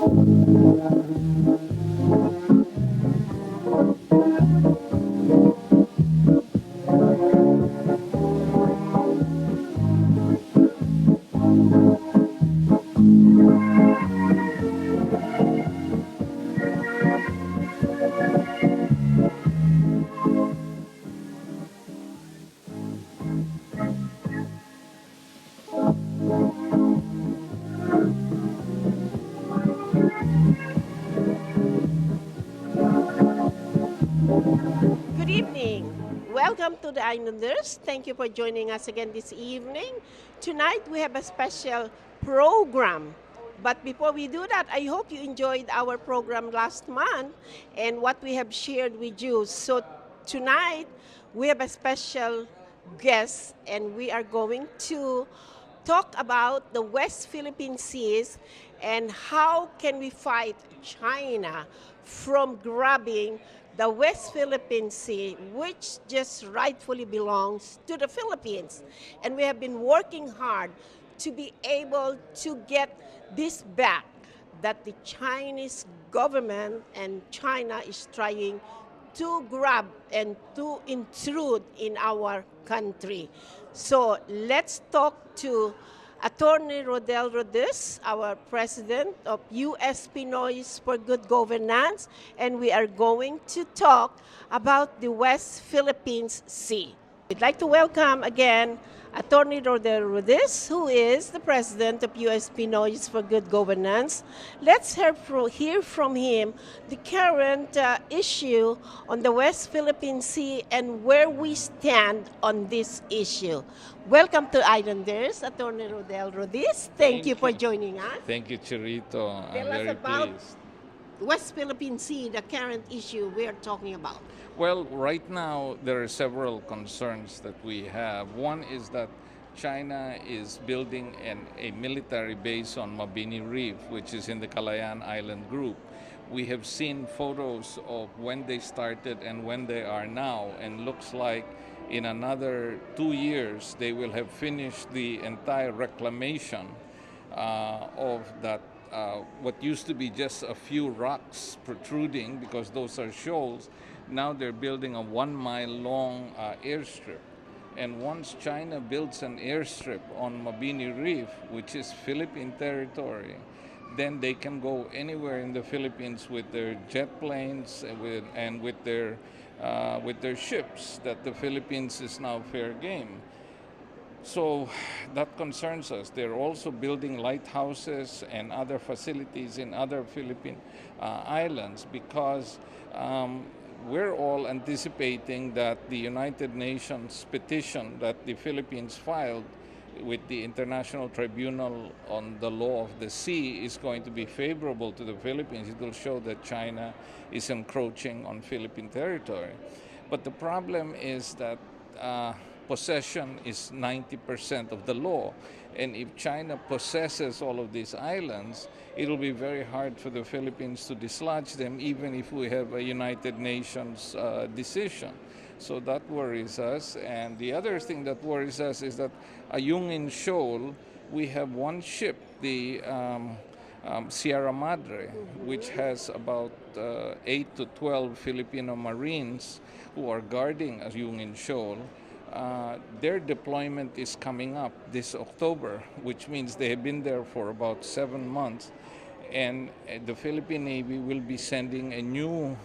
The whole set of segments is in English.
Good evening. Welcome to the Islanders. Thank you for joining us again this evening. Tonight we have a special program. But before we do that, I hope you enjoyed our program last month and what we have shared with you. So tonight we have a special guest and we are going to talk about the West Philippine Seas and how can we fight China from grabbing the West Philippine Sea, which just rightfully belongs to the Philippines. And we have been working hard to be able to get this back, that the Chinese government and China is trying to grab and to intrude in our country. So let's talk to Atty Rodel Rodis, our president of U.S. Pinoys for Good Governance, and we are going to talk about the West Philippines Sea. We'd like to welcome again Atty Rodel Rodis, who is the president of U.S. Pinoys for Good Governance. Let's hear from him the current issue on the West Philippine Sea and where we stand on this issue. Welcome to Islanders, Atty Rodel Rodis. Thank you for joining us. Thank you, Chirito. I'm Tell us very about pleased. West Philippine Sea, the current issue we are talking about. Well, right now, there are several concerns that we have. One is that China is building a military base on Mabini Reef, which is in the Calayan Island group. We have seen photos of when they started and when they are now, and looks like in another 2 years they will have finished the entire reclamation of that what used to be just a few rocks protruding, because those are shoals. Now they're building a 1 mile long airstrip. And once China builds an airstrip on Mabini Reef, which is Philippine territory, then they can go anywhere in the Philippines with their jet planes and with their ships, that the Philippines is now fair game. So that concerns us. They're also building lighthouses and other facilities in other Philippine islands, because we're all anticipating that the United Nations petition that the Philippines filed with the International Tribunal on the Law of the Sea is going to be favorable to the Philippines. It will show that China is encroaching on Philippine territory. But the problem is that possession is 90% of the law. And if China possesses all of these islands, it will be very hard for the Philippines to dislodge them, even if we have a United Nations decision. So that worries us. And the other thing that worries us is that Ayungin Shoal, we have one ship, the Sierra Madre, which has about 8 to 12 Filipino Marines who are guarding Ayungin Shoal. Their deployment is coming up this October, which means they have been there for about 7 months. And the Philippine Navy will be sending a new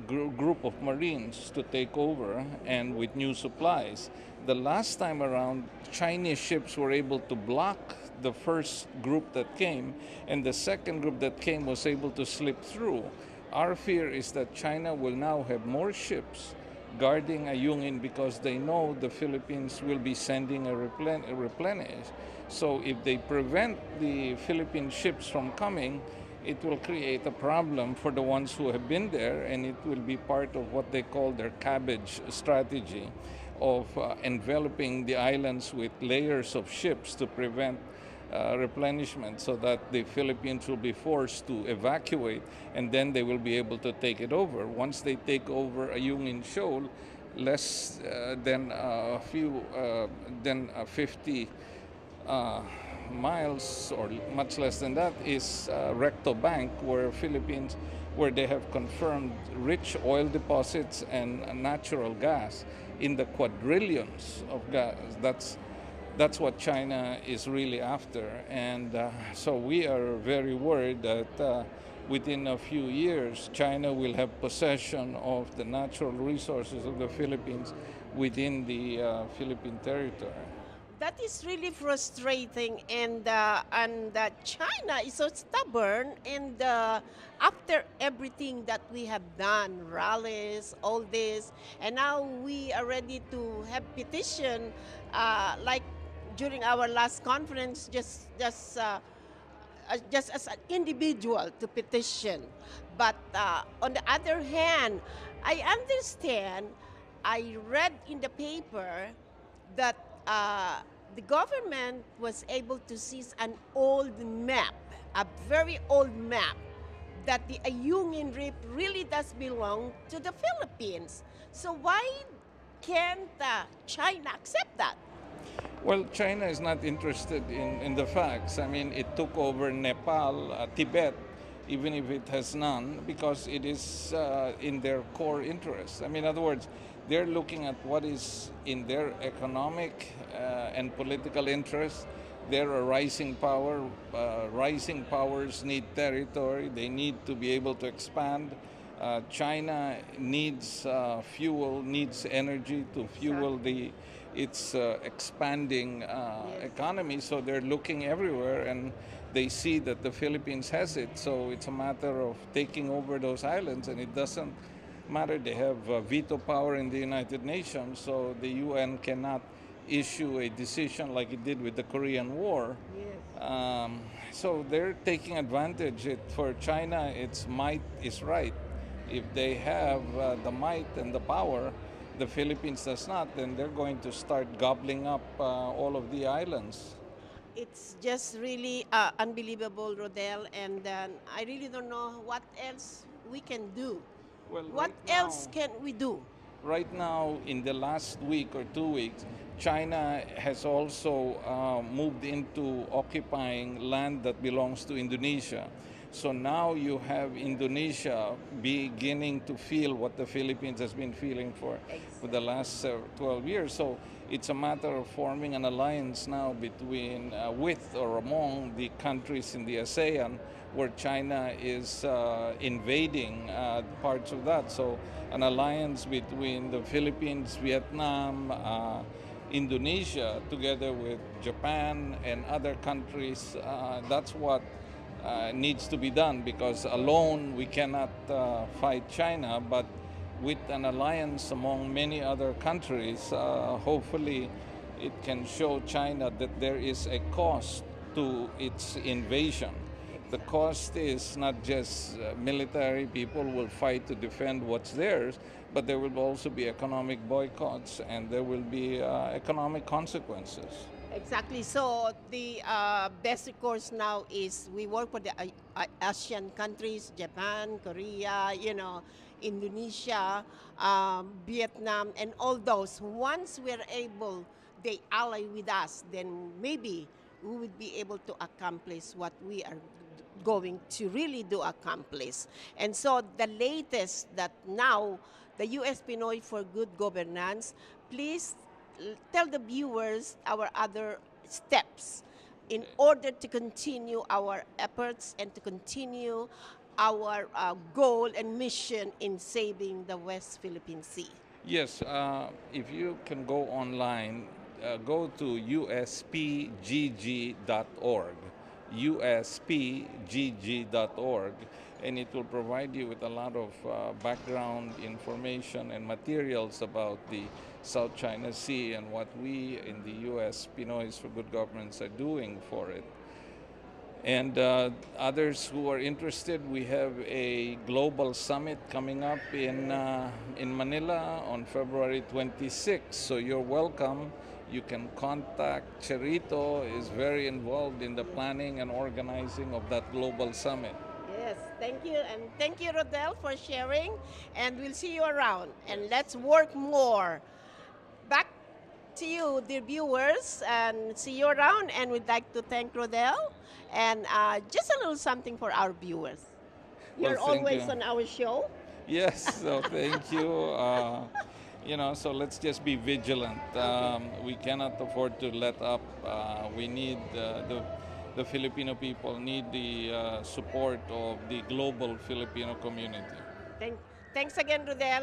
group of Marines to take over, and with new supplies. The last time around, Chinese ships were able to block the first group that came, and the second group that came was able to slip through. Our fear is that China will now have more ships guarding Ayungin, because they know the Philippines will be sending a replenish. So if they prevent the Philippine ships from coming, it will create a problem for the ones who have been there, and it will be part of what they call their cabbage strategy of enveloping the islands with layers of ships to prevent replenishment, so that the Philippines will be forced to evacuate, and then they will be able to take it over. Once they take over Ayungin Shoal, less than 50 miles or much less than that is Recto Bank, where they have confirmed rich oil deposits and natural gas in the quadrillions of gas. That's what China is really after, and so we are very worried that within a few years, China will have possession of the natural resources of the Philippines within the Philippine territory. That is really frustrating, and China is so stubborn. And after everything that we have done, rallies, all this, and now we are ready to have petition, like during our last conference, just as an individual to petition. But on the other hand, I understand, I read in the paper that the government was able to seize an old map, a very old map, that the Ayungin Reef really does belong to the Philippines. So why can't China accept that? Well, China is not interested in the facts. I mean, it took over Nepal, Tibet, even if it has none, because it is in their core interest. I mean, in other words, they're looking at what is in their economic and political interest. They're a rising power. Rising powers need territory. They need to be able to expand. China needs fuel, needs energy to fuel its expanding economy. So they're looking everywhere, and they see that the Philippines has it. So it's a matter of taking over those islands, and it doesn't matter. They have veto power in the United Nations, so the UN cannot issue a decision like it did with the Korean War. Yes. So they're taking advantage. For China, its might is right. If they have the might and the power, the Philippines does not, then they're going to start gobbling up all of the islands. It's just really unbelievable, Rodel, and I really don't know what else we can do. Well, What else can we do? right now, in the last week or 2 weeks, China has also moved into occupying land that belongs to Indonesia. So now you have Indonesia beginning to feel what the Philippines has been feeling for the last 12 years. So it's a matter of forming an alliance now between, with or among the countries in the ASEAN, where China is invading parts of that. So an alliance between the Philippines, Vietnam, Indonesia, together with Japan and other countries, that's what needs to be done, because alone we cannot fight China, but with an alliance among many other countries, hopefully it can show China that there is a cost to its invasion. The cost is not just military. People will fight to defend what's theirs, but there will also be economic boycotts, and there will be economic consequences. Exactly. So the basic course now is we work for the ASEAN countries, Japan, Korea, Indonesia, Vietnam, and all those. Once we're able, they ally with us, then maybe we would be able to accomplish what we are going to really do accomplish. And so the latest that now the U.S. Pinoy for Good Governance, please tell the viewers our other steps in order to continue our efforts and to continue our goal and mission in saving the West Philippine Sea. Yes, if you can go online, go to uspgg.org, uspgg.org, and it will provide you with a lot of background information and materials about the South China Sea and what we in the U.S. Pinoys for Good Governance are doing for it. And others who are interested, we have a global summit coming up in Manila on February 26th. So you're welcome. You can contact Cherito, is very involved in the planning and organizing of that global summit. Yes, thank you. And thank you, Rodel, for sharing. And we'll see you around. And let's work more. Back to you, dear viewers, and see you around. And we'd like to thank Rodel, and just a little something for our viewers. Well, You're thank always you. on our show. Yes, so thank you. So let's just be vigilant. We cannot afford to let up. We need the Filipino people need the support of the global Filipino community. Thanks again, Rodel.